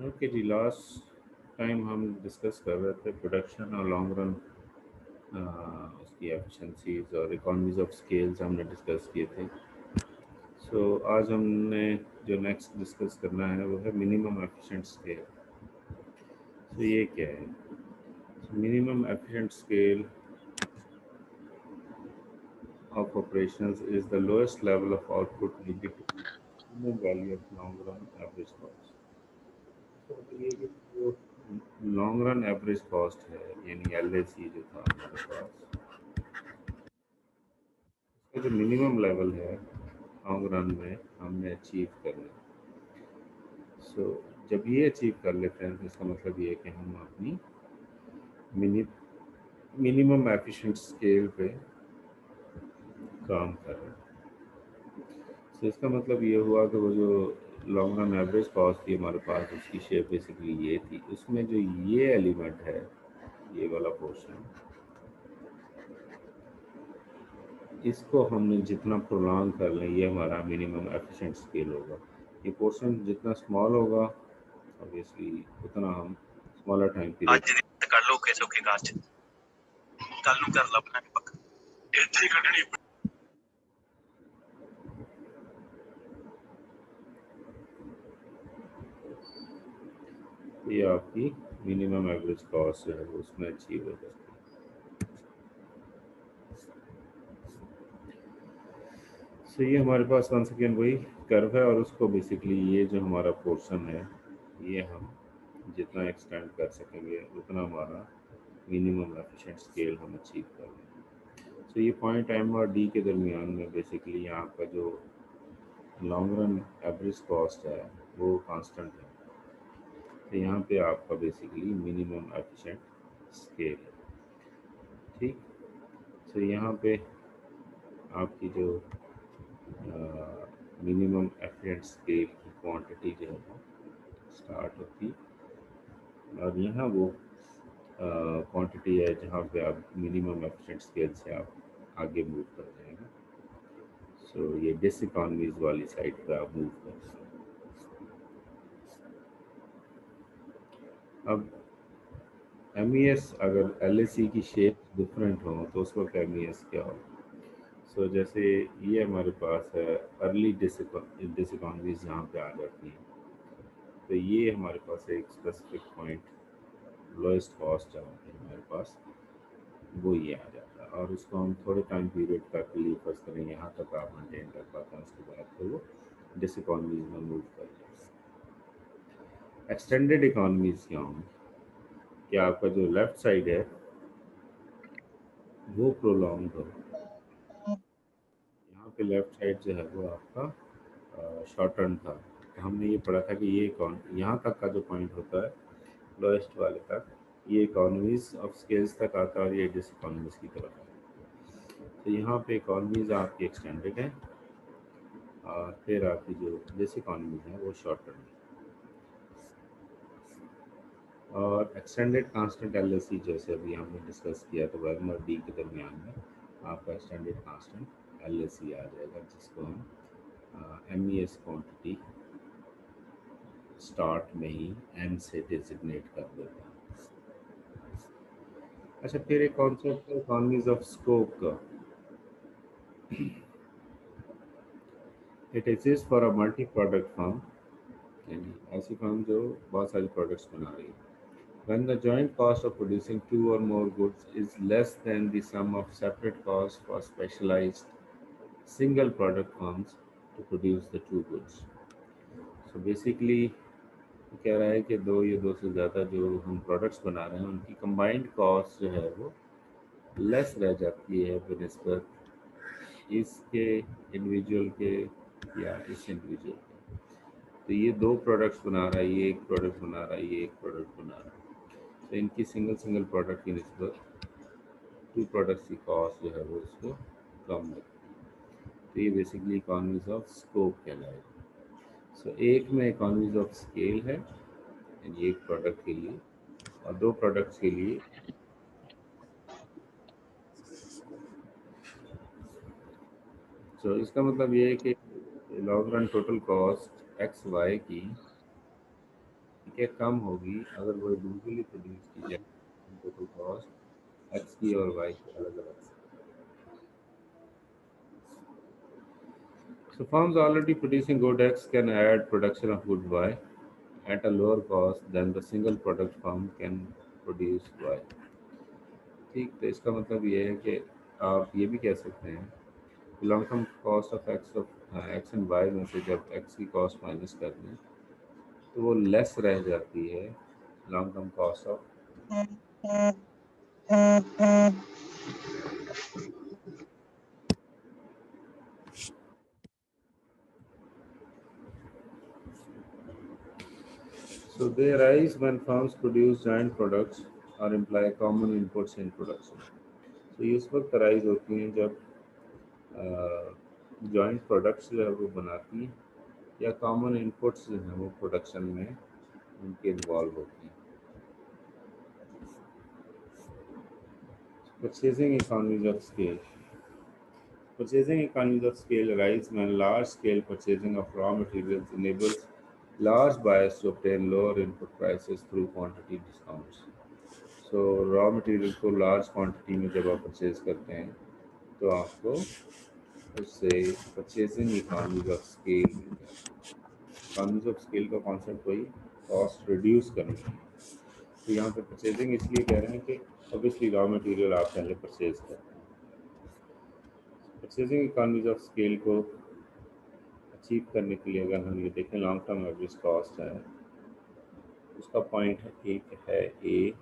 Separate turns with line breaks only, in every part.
Okay जी, last time हम discuss कर रहे थे प्रोडक्शन और लॉन्ग रन उसकी एफिशिएंसीज और इकोनॉमीज ऑफ स्केल्स हमने डिस्कस किए थे। सो आज हमने जो नेक्स्ट डिस्कस करना है वो है मिनिमम एफिशिएंट स्केल। सो ये क्या है? Minimum efficient scale of operations is the lowest level of output needed to reach minimum value of long run average cost। तो मतलब ये कि जो लॉन्ग रन एवरेज कॉस्ट है, यानी LAC जो था हमारे पास, इसका जो मिनिमम लेवल है लॉन्ग रन में हमने अचीव करना है। सो जब ये अचीव कर लेते हैं तो इसका मतलब ये है कि हम अपनी मिनि मिनिमम एफिशिएंट स्केल पे काम कर रहे हैं। तो इसका मतलब ये हुआ कि वो जो लॉन्ग रन एवरेज कॉस्ट थी हमारे पास, उसकी शेप बेसिकली ये थी। उसमें जो ये एलिमेंट है, ये वाला पोर्शन, इसको हमने जितना प्रोलॉन्ग कर लें ये हमारा मिनिमम एफिशिएंट स्केल होगा। ये पोर्शन जितना स्मॉल होगा ऑब्वियसली उतना हम स्मॉलर टाइम पीरियड
ਅੱਜ ਦੀ ਕਰ ਲਓ ਕਿਸੇ ਔਖੇ ਕਾਜ ਚ ਕੱਲ ਨੂੰ ਕਰ ਲੱਭਣਾ ਨਹੀਂ ਪੱਕਾ ਇੱਥੇ ਹੀ ਕੱਢਣੀ।
ये आपकी मिनिमम एवरेज कॉस्ट जो है वो उसमें अचीव हो जाती है। सो ये हमारे पास वन सेकेंड वही कर्व है, और उसको बेसिकली ये जो हमारा पोर्शन है ये हम जितना एक्सटेंड कर सकेंगे उतना हमारा मिनिमम एफिशिएंट स्केल हम अचीव कर लेंगे। सो ये पॉइंट एम और डी के दरमियान में बेसिकली यहाँ का जो लॉन्ग रन एवरेज कॉस्ट है वो कांस्टेंट है। तो यहाँ पे आपका बेसिकली मिनिमम एफिशिएंट स्केल है। ठीक। सो यहाँ पे आपकी जो मिनिमम एफिशिएंट स्केल की क्वांटिटी जो है वो स्टार्ट होती है, और यहाँ वो क्वांटिटी है जहाँ पे आप मिनिमम एफिशिएंट स्केल से आप आगे मूव कर जाएंगे। सो ये डिसइकोनॉमीज वाली साइड पे आप मूव कर जाएंगे। अब अगर LAC की शेप डिफरेंट हो तो उस वक्त MES क्या हो? सो जैसे ये हमारे पास है अर्ली डिसइकोनॉमीज जहाँ पे आ जाती हैं, तो ये हमारे पास एक स्पेसिफिक पॉइंट लोएस्ट कॉस्ट जहाँ पे हमारे पास वो ये आ जाता है, और उसको हम थोड़े टाइम पीरियड तक लिए फर्स्ट करें, यहाँ तक आप मेंटेन कर पाते हैं। उसके बाद फिर वो डिसइकोनॉमीज में मूव कर जाते हैं। एक्सटेंडेड इकोनॉमीज क्या होंगी? कि आपका जो लेफ्ट साइड है वो प्रोलॉन्ग हो। यहाँ पे लेफ्ट साइड जो है वो आपका शॉर्ट टर्म था। तो हमने ये पढ़ा था कि ये कौन यहाँ तक का जो पॉइंट होता है लोएस्ट वाले तक, ये इकोनॉमीज ऑफ स्केल्स तक आता है और ये डिस इकोनॉमीज की तरफ आता है। तो यहाँ पे इकोनॉमीज आपकी एक्सटेंडेड है, और फिर आपकी जो डिस इकोनॉमीज हैं वो शॉर्ट टर्म है। और एक्सटेंडेड कांस्टेंट LAC जैसे अभी हमने डिस्कस किया, तो वेम और डी के दरमियान में आपका एक्सटेंडेड कांस्टेंट LAC आ जाएगा, जिसको हम MES क्वांटिटी स्टार्ट में ही M से डिजिग्नेट कर देते हैं। अच्छा, फिर एक कॉन्सेप्ट है इकोनॉमीज ऑफ स्कोप का। It exist for a multi product firm, यानी ऐसी फर्म जो बहुत सारी प्रोडक्ट्स बना रही है। When the joint cost of producing two or more goods is less than the sum of separate costs for specialized single product firms to produce the two goods। So basically कह रहा है कि दो या दो से ज़्यादा जो हम प्रोडक्ट्स बना रहे हैं उनकी कंबाइंड कॉस्ट जो है वो लेस रह जाती है बनस्बत इसके इंडिविजुअल के या इस इंडिविजुअल के। तो ये दो प्रोडक्ट्स बना रहा है, ये एक प्रोडक्ट बना रहा है, ये एक प्रोडक्ट बना रहा है, तो इनकी सिंगल सिंगल प्रोडक्ट की निस्बत टू प्रोडक्ट्स की कॉस्ट जो है वो इसको कम लगती है। तो ये बेसिकली इकोनॉमीज ऑफ स्कोप कहलाएगा। सो एक में इकोनॉमीज ऑफ स्केल है, यानी एक प्रोडक्ट के लिए, और दो प्रोडक्ट्स के लिए तो इसका मतलब ये है कि long run total cost XY की ठीक है, कम होगी अगर वो इंडिविजुअली प्रोड्यूस की जाए। टोटल कॉस्ट एक्स की और वाई की अलग अलग से। So firms already producing good X can add production of good Y at a lower cost than the single product firm can produce Y। ठीक, तो इसका मतलब ये है कि आप ये भी कह सकते हैं कि long term cost of X and Y में से जब एक्स की कॉस्ट माइनस कर दें तो वो लेस रह जाती है long term cost of. So they arise when firms produce joint products or imply common inputs in production। तो ये उस वक्त अराइज होती हैं जब जॉइंट प्रोडक्ट्स जो है वो बनाती हैं या कॉमन इनपुट्स जो हैं वो प्रोडक्शन में उनके इन्वॉल्व होती हैं। Purchasing economies of scale. Purchasing economies of scale arise when large-scale purchasing of raw materials enables large buyers to obtain lower input prices through quantity discounts। So raw material को large quantity में जब आप purchase करते हैं तो आपको उससे purchasing economies of scale मिलता है। economies of scale का concept वही cost reduce करना है। तो यहाँ पे purchasing इसलिए कह रहे हैं कि obviously raw material आप पहले purchase करते हैं। Purchasing economies of scale को अचीव करने के लिए अगर हम ये देखें लॉन्ग टर्म एवरेज कॉस्ट है, उसका पॉइंट है एक है ए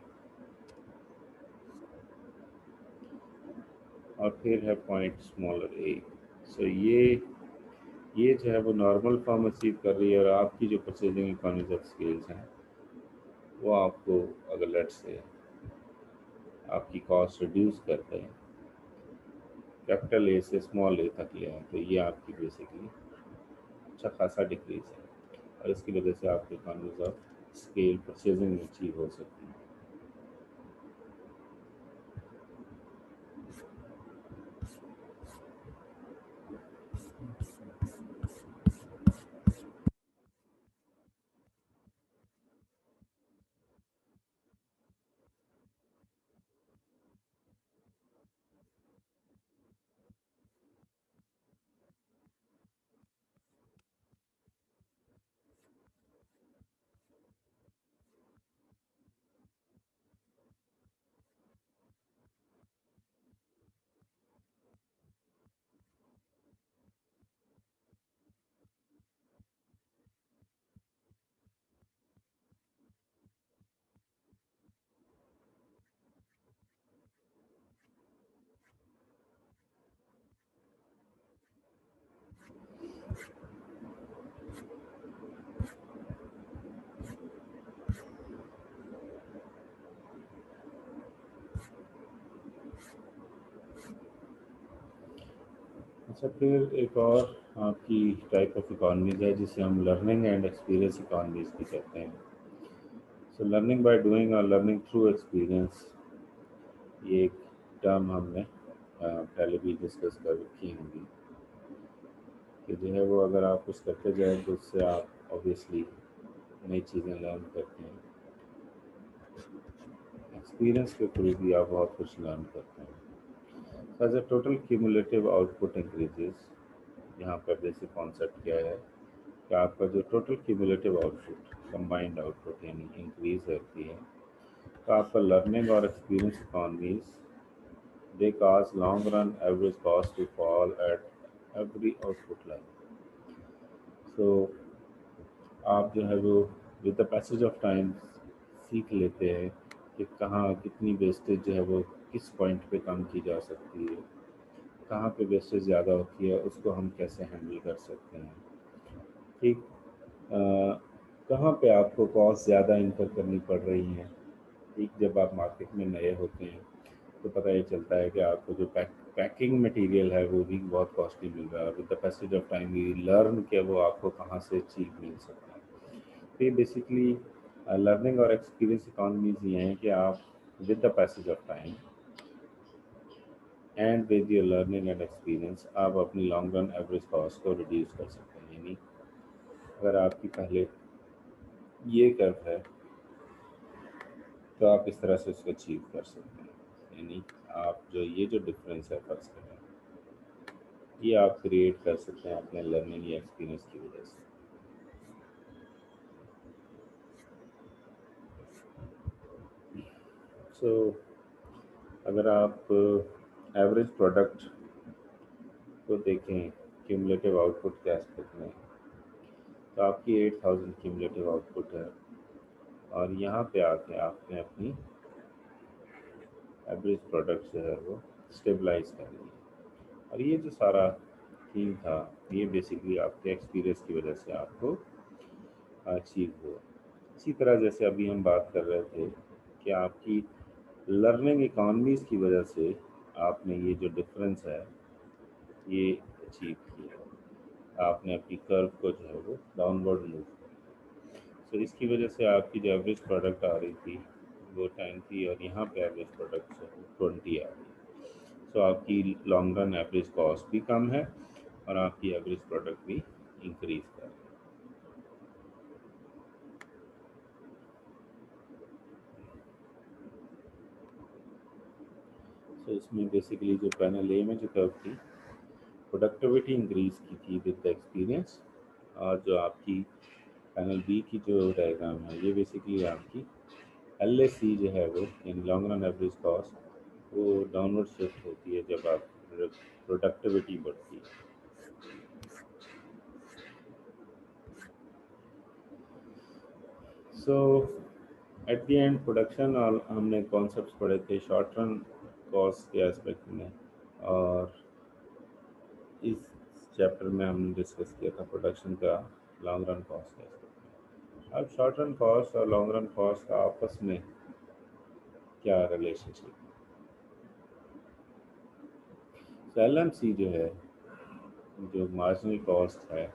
और फिर है पॉइंट स्मॉलर ए। सो ये जो है वो नॉर्मल फॉर्म अचीव कर रही है और आपकी जो परचेजिंग इकोनॉमीज ऑफ स्केल्स हैं वो आपको अगर लेट से आपकी कॉस्ट रिड्यूस करते हैं कैपिटल ए से स्मॉल ए तक ले आए तो ये आपकी बेसिकली अच्छा खासा डिक्रीज है और इसकी वजह से आपकी इकोनॉमीज ऑफ स्केल परचेजिंग में अचीव हो सकती है। अच्छा, फिर एक और आपकी टाइप ऑफ इकॉनमीज है जिसे हम लर्निंग एंड एक्सपीरियंस इकॉनमीज भी कहते हैं। सो लर्निंग बाय डूइंग और लर्निंग थ्रू एक्सपीरियंस, ये एक टर्म हमने पहले भी डिस्कस कर रखी होंगी कि जो है वो अगर आप कुछ करते जाए तो उससे आप ऑब्वियसली नई चीज़ें लर्न करते हैं। एक्सपीरियंस के थ्रू भी आप बहुत कुछ लर्न करते हैं। As a total cumulative output increases, यहाँ पर बेसिक कॉन्सेप्ट क्या है कि आपका जो total cumulative output combined output यानी इंक्रीज करती है तो आपका लर्निंग और experience economies they cause long run average cost to fall at every output level. So आप जो है वो with the passage of time सीख लेते हैं कि कहाँ कितनी वेस्टेज जो है वो किस पॉइंट पे कम की जा सकती है, कहाँ पे वेस्टेज ज़्यादा होती है उसको हम कैसे हैंडल कर सकते हैं। ठीक, कहाँ पे आपको कॉस्ट ज़्यादा इनकर करनी पड़ रही हैं। ठीक, जब आप मार्केट में नए होते हैं तो पता ये चलता है कि आपको जो पैकिंग मटेरियल है वो भी बहुत कॉस्टली मिल रहा है। With the passage of time we learn कि वो आपको कहाँ से चीप मिल सकता है। तो ये बेसिकली लर्निंग और एक्सपीरियंस इकॉनमीज ये हैं कि आप with the passage of time and with your learning and experience आप अपनी लॉन्ग रन एवरेज कॉस्ट को रिड्यूस कर सकते हैं। यानी अगर आपकी पहले ये कर्व है, तो आप इस तरह से उसको अचीव कर सकते हैं। यानी आप जो ये जो डिफरेंस है फर्स्ट करें, ये आप क्रिएट कर सकते हैं अपने लर्निंग या एक्सपीरियंस की वजह से। सो अगर आप एवरेज प्रोडक्ट को देखें क्यूमुलेटिव आउटपुट के एस्पेक्ट में, तो आपकी 8000 क्यूमुलेटिव आउटपुट है, और यहाँ पे आके आपने अपनी एवरेज प्रोडक्ट जो है वो स्टेबलाइज कर ली। और ये जो सारा थीम था, ये बेसिकली आपके एक्सपीरियंस की वजह से आपको अचीव हुआ। इसी तरह जैसे अभी हम बात कर रहे थे कि आपकी लर्निंग इकॉनमीज की वजह से आपने ये जो डिफरेंस है ये अचीव किया, आपने अपनी कर्व को जो है वो डाउनवर्ड मूव किया। सो इसकी वजह से आपकी जो एवरेज प्रोडक्ट आ रही थी वो 10 थी, और यहाँ पे एवरेज प्रोडक्ट जो है 20 आ रही है। सो आपकी लॉन्ग रन एवरेज कॉस्ट भी कम है, और आपकी एवरेज प्रोडक्ट भी इंक्रीज कर रही है। सो इसमें बेसिकली जो पैनल ए में जो कर्व थी, प्रोडक्टिविटी इंक्रीज की थी विद द एक्सपीरियंस, और जो आपकी पैनल बी की जो डायग्राम है, ये बेसिकली आपकी एल जो है वो, यानी लॉन्ग रन एवरेज कॉस्ट, वो डाउनवर्ड शिफ्ट होती है जब आप प्रोडक्टिविटी बढ़ती है। सो एट द एंड प्रोडक्शन, और हमने कॉन्सेप्ट्स पढ़े थे शॉर्ट रन कॉस्ट के एस्पेक्ट में, और इस चैप्टर में हमने डिस्कस किया था प्रोडक्शन का लॉन्ग रन कॉस्ट के एस्पेक्ट में। अब शॉर्ट रन कॉस्ट और लॉन्ग रन कॉस्ट का आपस में क्या रिलेशनशिप है? तो LMC जो है, जो मार्जिनल कॉस्ट है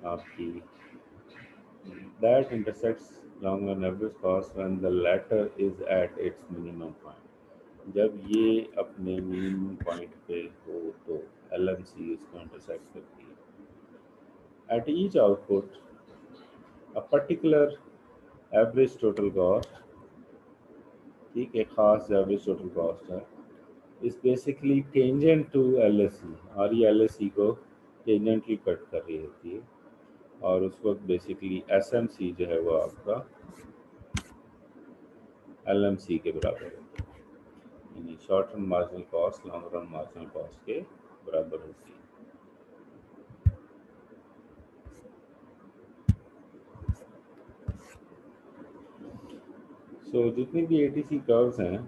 आपकी, that intersects long run average cost when the latter is at its minimum point। जब ये अपने मिनिमम पॉइंट पे हो तो LMC इसको इंटरसेक्ट करती है। At each output a particular average total cost, ठीक, एक खास एवरेज टोटल कॉस्ट है, is basically tangent to LSE, और ये LSE को टेंजेंटली कट कर रही होती है, और उस वक्त बेसिकली SMC जो है वो आपका LMC के बराबर होती है, यानी short run marginal cost long run marginal cost के बराबर होती है। सो जितनी भी ATC कर्व्स हैं,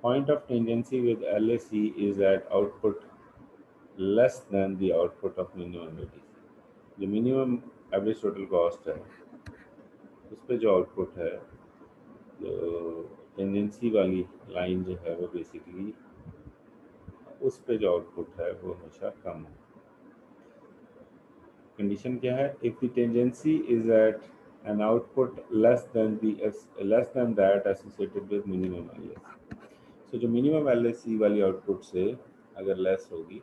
point of tangency with LSE is at output less than the output of minimum ATC। जो मिनिमम एवरेज टोटल कॉस्ट है उस पर जो आउटपुट है, जो टेंडेंसी वाली लाइन जो है वो बेसिकली उस पे जो आउटपुट है वो हमेशा कम है। कंडीशन क्या है? If the tendency is at an output less than that associated with minimum LSE। So जो मिनिमम LSE वाली आउटपुट से अगर लेस होगी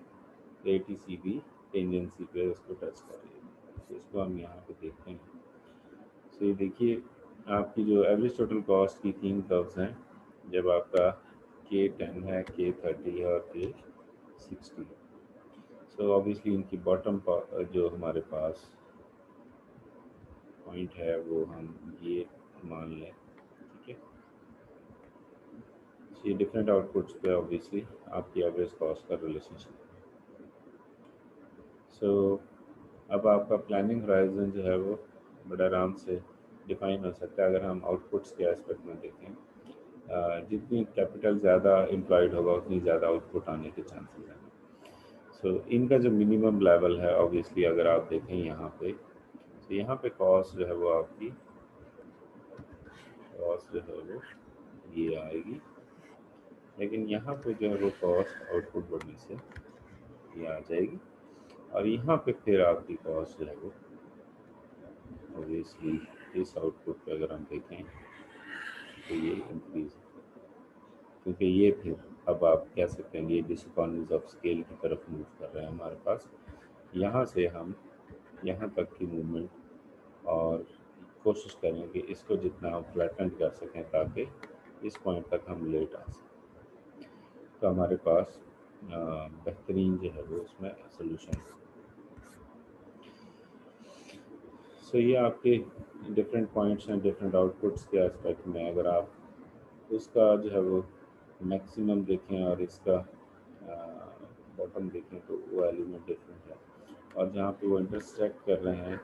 तो ATC भी टेंडेंसी पे उसको टच करेगी। तो इसको हम यहाँ पे देखते हैं। सो ये देखिए, आपकी जो एवरेज टोटल कॉस्ट की 3 कर्व्स हैं, जब आपका K10 है, K30 है और K60 है। सो ऑब्वियसली इनकी बॉटम जो हमारे पास पॉइंट है वो हम ये मान लें, ठीक है। ये डिफरेंट आउटपुट्स पे ऑब्वियसली आपकी एवरेज कॉस्ट का रिलेशनशिप है। सो अब आपका प्लानिंग होराइजन जो है वो बड़ा आराम से डिफाइन हो सकता है अगर हम आउटपुट्स के एस्पेक्ट में देखें। जितनी कैपिटल ज़्यादा एम्प्लॉयड होगा उतनी ज़्यादा आउटपुट आने के चांसेस हैं। सो इनका जो मिनिमम लेवल है ऑब्वियसली अगर आप देखें यहाँ पे, तो यहाँ पे कॉस्ट जो है वो आपकी कॉस्ट जो है वो ये आएगी, लेकिन यहाँ पे जो है वो कॉस्ट आउटपुट बढ़ने से ये आ जाएगी, और यहाँ पे फिर आपकी कॉस्ट जो है वो ऑब्वियसली इस आउटपुट पे अगर हम देखें तो ये इंक्रीज, क्योंकि ये फिर अब आप कह सकते हैं ये डिसइकोनॉमीज ऑफ स्केल की तरफ मूव कर रहे हैं हमारे पास। यहाँ से हम यहाँ तक की मूवमेंट और कोशिश करें कि इसको जितना हम फ्लैटेंड कर सकें ताकि इस पॉइंट तक हम लेट आ सकें, तो हमारे पास बेहतरीन जो है वो उसमें सोल्यूशन। सो ये आपके डिफरेंट पॉइंट्स हैं डिफरेंट आउटपुट्स के एस्पेक्ट में। अगर आप उसका जो है वो मैक्सिमम देखें और इसका बॉटम देखें तो वो एलिमेंट डिफरेंट है, और जहाँ पे वो इंटरसेक्ट कर रहे हैं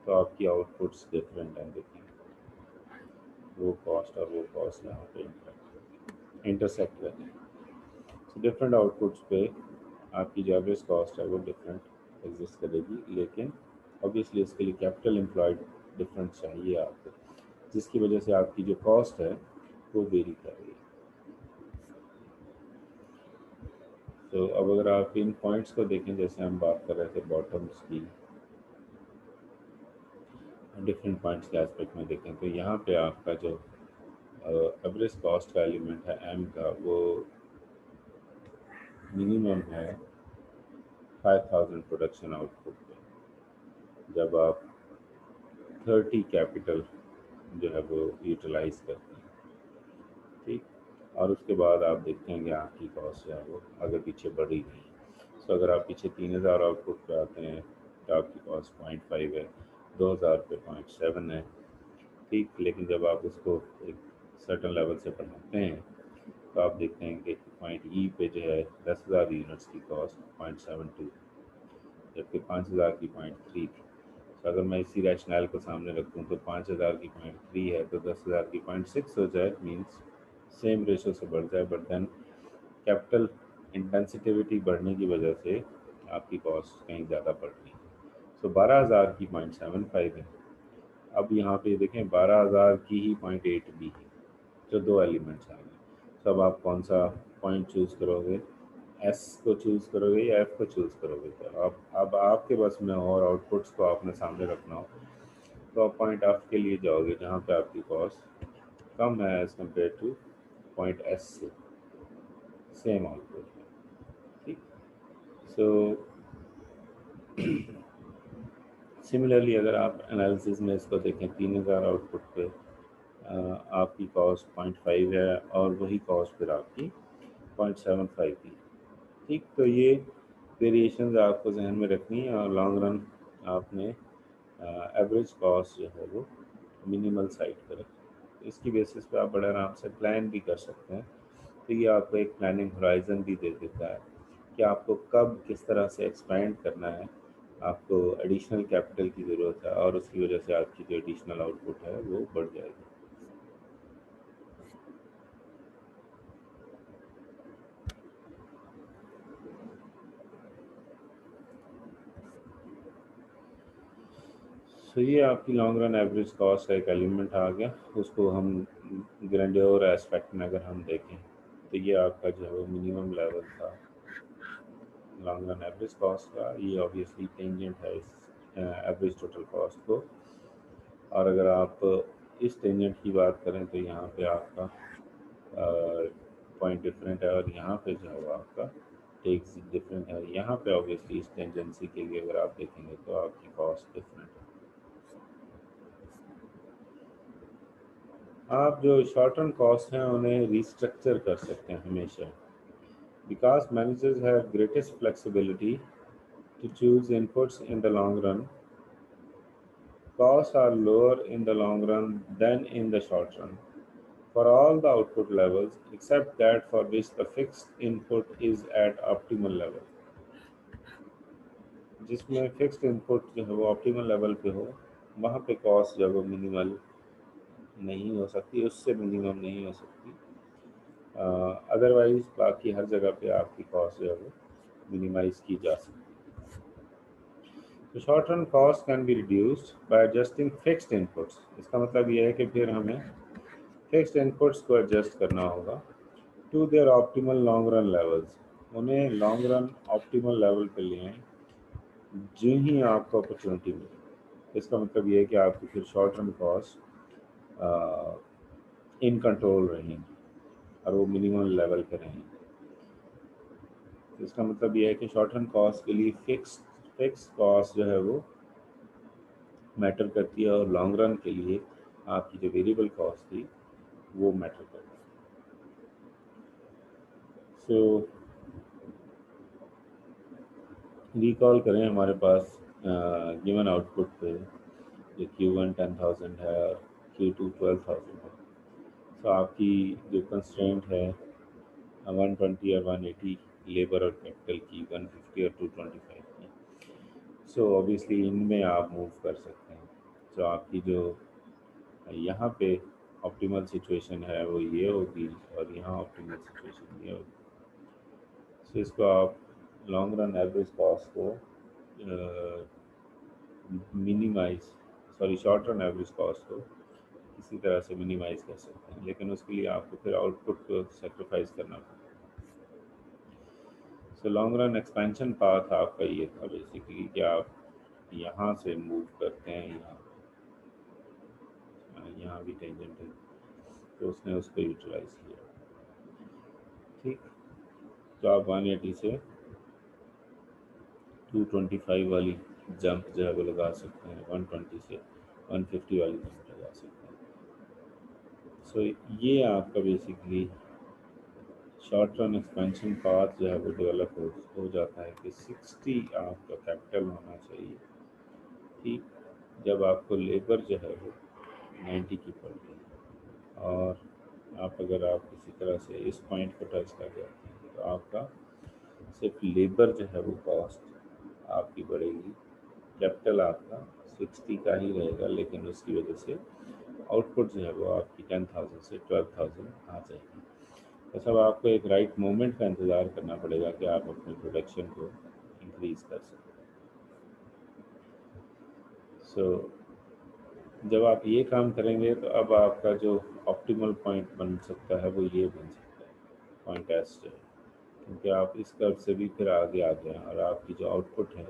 तो आपकी आउटपुट्स डिफरेंट हैं। देखें वो कॉस्ट और वो कॉस्ट यहाँ पे इंटरसेक्ट कर रहे हैं, तो डिफरेंट आउटपुट्स पे आपकी जो एवरेज कॉस्ट है वो डिफरेंट एग्जिस्ट करेगी, लेकिन ऑब्वियसली इसके लिए कैपिटल एम्प्लॉयड डिफरेंट चाहिए आपको, जिसकी वजह से आपकी जो कॉस्ट है वो वेरी कर रही है। तो अब अगर आप इन पॉइंट्स को देखें, जैसे हम बात कर रहे थे बॉटम्स की, डिफरेंट पॉइंट्स के एस्पेक्ट में देखें तो यहाँ पे आपका जो एवरेज कॉस्ट का एलिमेंट है एम का, वो मिनिमम है 5000 प्रोडक्शन आउटपुट पे, जब आप 30 कैपिटल जो है वो यूटिलाइज करते हैं। ठीक, और उसके बाद आप देखते हैं कि आपकी कॉस्ट जो है वो आगे पीछे बढ़ी गई। सो अगर आप पीछे 3000 आउटपुट पे आते हैं तो आपकी कॉस्ट 0.5 है, 2000 पे 0.7 है। ठीक, लेकिन जब आप उसको एक सर्टन लेवल से बढ़ाते हैं तो आप देखते हैं कि पॉइंट ई पे जो है 10,000 यूनिट्स की कॉस्ट 0.72, जबकि 5,000 की 0.3 थी। तो अगर मैं इसी रैशनल को सामने रखूँ तो 5,000 की 0.3 है तो 10,000 की 0.6 हो जाए, मीन्स सेम रेशो से बढ़ जाए, बट देन कैपिटल इंटेंसिटिविटी बढ़ने की वजह से आपकी कॉस्ट कहीं ज़्यादा बढ़ रही है। सो 12,000 की 0.75 है। अब यहाँ पे देखें 12,000 की ही 0.8 भी है, जो दो एलिमेंट्स आ गए। तो अब आप कौन सा पॉइंट चूज़ करोगे, एस को चूज़ करोगे या एफ को चूज़ करोगे? तो अब आपके बस में हो और आउटपुट्स को आपने सामने रखना हो तो आप पॉइंट एफ के लिए जाओगे, जहाँ पे आपकी कॉस्ट कम है as compare two point S से सेम आउटपुट है। ठीक, सो सिमिलरली अगर आप एनालिसिस में इसको देखें 3000 आउटपुट पे आपकी कॉस्ट 0.5 है और वही कॉस्ट फिर आपकी 0.75 की। ठीक, तो ये वेरिएशंस आपको जहन में रखनी है, और लॉन्ग रन आपने एवरेज कॉस्ट जो है वो मिनिमल साइड पर रखें। इसकी बेसिस पे आप बड़े आराम से प्लान भी कर सकते हैं। तो ये आपको एक प्लानिंग होराइजन भी दे देता है कि आपको कब किस तरह से एक्सपेंड करना है, आपको एडिशनल कैपिटल की ज़रूरत है, और उसकी वजह से आपकी जो एडिशनल आउटपुट है वो बढ़ जाएगी। सो ये आपकी लॉन्ग रन एवरेज कॉस्ट का एक एलिमेंट आ गया। उसको हम ग्रैंडियोर एस्पेक्ट में अगर हम देखें तो ये आपका जो है वो मिनिमम लेवल था लॉन्ग रन एवरेज कॉस्ट का। ये ऑब्वियसली टेंजेंट है इस एवरेज टोटल कॉस्ट को, और अगर आप इस टेंजेंट की बात करें तो यहाँ पे आपका पॉइंट डिफरेंट है, और यहाँ पे जो है वो आपका टेक्स डिफरेंट है। यहाँ पे ऑब्वियसली इस टेंजेंसी के लिए अगर आप देखेंगे तो आपकी कॉस्ट डिफरेंट है। आप जो शॉर्ट टर्म कॉस्ट हैं उन्हें रिस्ट्रक्चर कर सकते हैं हमेशा, because managers have greatest flexibility to choose inputs in the long run. Costs are lower in the long run than in the short run for all the output levels except that for which the fixed input is at optimal level। जिसमें fixed input जो है वो optimal level पे हो, वहाँ पे cost जो है वो मिनिमल नहीं हो सकती, उससे मिनिमम नहीं हो सकती। अदरवाइज बाकी हर जगह पे आपकी कॉस्ट जो है वो मिनिमाइज की जा सकती है। तो short run cost can be reduced by adjusting fixed inputs. इसका मतलब ये है कि फिर हमें फिक्स्ड इनपुट्स को एडजस्ट करना होगा to their optimal long run levels. उन्हें लॉन्ग रन ऑप्टिमल लेवल पे ले आएं जो ही आपको अपॉर्चुनिटी मिले। इसका मतलब ये है कि आपकी फिर short run cost in control रहेंगी और वो मिनिमम लेवल पे रहेंगी। तो इसका मतलब ये है कि शॉर्ट रन कॉस्ट के लिए फिक्स कॉस्ट जो है वो मैटर करती है, और लॉन्ग रन के लिए आपकी जो वेरिएबल कॉस्ट थी वो मैटर करती है। सो रिकॉल करें, हमारे पास गिवन आउटपुट पे जो Q1 10,000 है और Q2 12,000 है। सो आपकी जो कंस्ट्रेंट है 120 और 180 लेबर और कैपिटल की, 150 और 225 की। सो ऑब्वियसली इनमें आप मूव कर सकते हैं। सो आपकी जो यहाँ पे ऑप्टिमल सिचुएशन है वो ये होगी, और यहाँ ऑप्टिमल सिचुएशन ये होगी। सो इसको आप लॉन्ग रन एवरेज कॉस्ट को minimize short run average cost को किसी तरह से मिनिमाइज कर सकते हैं, लेकिन उसके लिए आपको फिर आउटपुट को सेक्रीफाइस करना पड़ेगा। So long run expansion path आपका ये था बेसिकली कि आप यहाँ से मूव करते हैं, यहाँ भी टेंजेंट है, तो उसने उसको यूटिलाइज किया। ठीक, तो आप 180 से 225 वाली जंप जो है वो लगा सकते हैं, 120 से 150 वाली जंप लगा सकते हैं। सो ये आपका basically short run expansion path जो है वो डेवलप हो जाता है कि 60 आपका कैपिटल होना चाहिए। ठीक, जब आपको लेबर जो है वो 90 की पड़ गई, और आप किसी तरह से इस पॉइंट को टच कर जाते हैं, तो आपका सिर्फ लेबर जो है वो कॉस्ट आपकी बढ़ेगी, कैपिटल आपका 60 का ही रहेगा, लेकिन उसकी वजह से आउटपुट जो है वो आपकी 10,000 से 12,000 आ जाएगी। तो सब आपको एक राइट मोमेंट का इंतज़ार करना पड़ेगा कि आप अपनी प्रोडक्शन को इंक्रीज़ कर सकें। सो जब आप ये काम करेंगे तो अब आपका जो ऑप्टिमल पॉइंट बन सकता है वो ये बन सकता है, पॉइंट एस जो है, क्योंकि आप इस कर्व से भी फिर आगे आ गए और आपकी जो आउटपुट है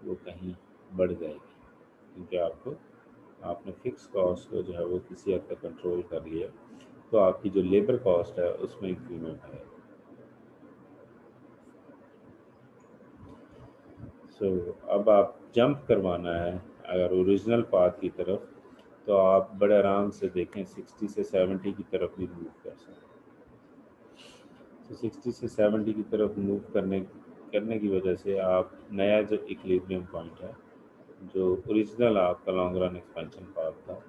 वो कहीं बढ़ जाएगी, क्योंकि आपने फिक्स कॉस्ट को जो है वो किसी हद तक कंट्रोल कर लिया, तो आपकी जो लेबर कॉस्ट है उसमें इंक्रीमेंट है। सो अब आप जंप करवाना है अगर ओरिजिनल पाथ की तरफ, तो आप बड़े आराम से देखें 60 से 70 की तरफ भी मूव कर सकते हैं। तो 60 से 70 की तरफ मूव करने की वजह से आप नया जो इक्विलिब्रियम पॉइंट है, जो ओरिजिनल आपका लॉन्ग रन एक्सपेंशन पाथ था,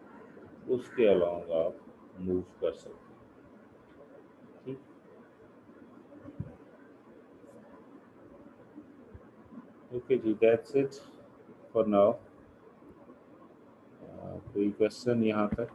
उसके अलाउंग आप मूव कर सकते हैं। ठीक, ओके जी, दैट्स इट फॉर नाउ। कोई क्वेश्चन यहाँ तक?